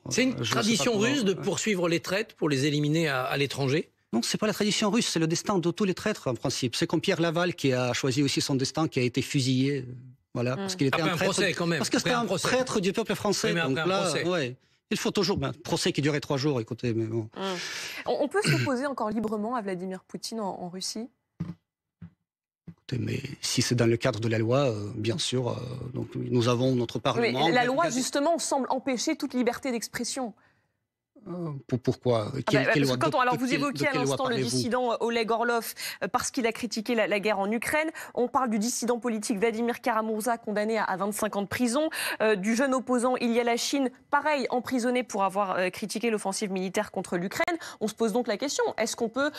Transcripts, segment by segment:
C'est une tradition russe de poursuivre les traîtres pour les éliminer à l'étranger? Non, c'est pas la tradition russe, c'est le destin de tous les traîtres en principe. C'est comme Pierre Laval qui a choisi aussi son destin, qui a été fusillé, voilà, parce qu'il était Après un un traître. procès quand même. Parce que c'était un traître du peuple français. Oui, mais donc après un là, procès. ouais, il faut toujours procès qui durait 3 jours. Écoutez, mais bon. On peut s'opposer encore librement à Vladimir Poutine en Russie? Mais si c'est dans le cadre de la loi, bien sûr. Donc nous avons notre Parlement. Mais la loi justement semble empêcher toute liberté d'expression. Pourquoi? Vous évoquiez à l'instant le dissident Oleg Orlov parce qu'il a critiqué la guerre en Ukraine. On parle du dissident politique Vladimir Kara-Murza, condamné à 25 ans de prison, du jeune opposant Ilya Yachine, pareil, emprisonné pour avoir critiqué l'offensive militaire contre l'Ukraine. On se pose donc la question, est-ce qu'on peut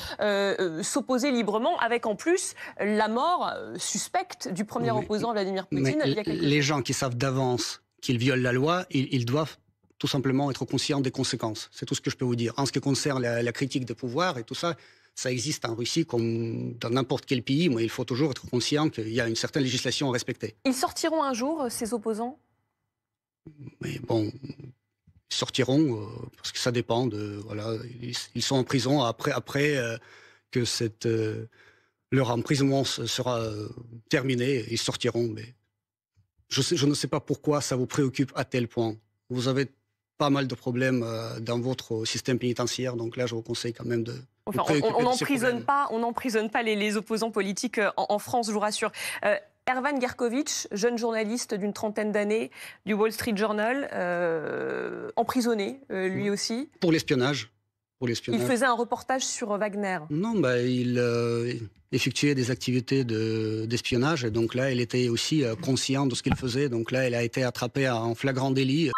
s'opposer librement avec en plus la mort suspecte du premier opposant Vladimir Poutine il y a quelques les jours. gens qui savent d'avance qu'ils violent la loi, ils doivent tout simplement être conscient des conséquences. C'est tout ce que je peux vous dire. En ce qui concerne la critique des pouvoirs et tout ça, ça existe en Russie comme dans n'importe quel pays, mais il faut toujours être conscient qu'il y a une certaine législation à respecter. Ils sortiront un jour, ces opposants? Mais bon, ils sortiront parce que ça dépend de... Voilà, ils sont en prison après que leur emprisonnement sera terminé, ils sortiront. Mais je ne sais pas pourquoi ça vous préoccupe à tel point. Vous avez pas mal de problèmes dans votre système pénitentiaire. Donc là, je vous conseille quand même de... Enfin, on n'emprisonne pas les opposants politiques en France, je vous rassure. Ervan Gerkovitch, jeune journaliste d'une 30aine d'années du Wall Street Journal, emprisonné lui aussi. Pour l'espionnage. Il faisait un reportage sur Wagner. Non, il effectuait des activités d'espionnage. Et donc là, il était aussi conscient de ce qu'il faisait. Donc là, il a été attrapé en flagrant délit.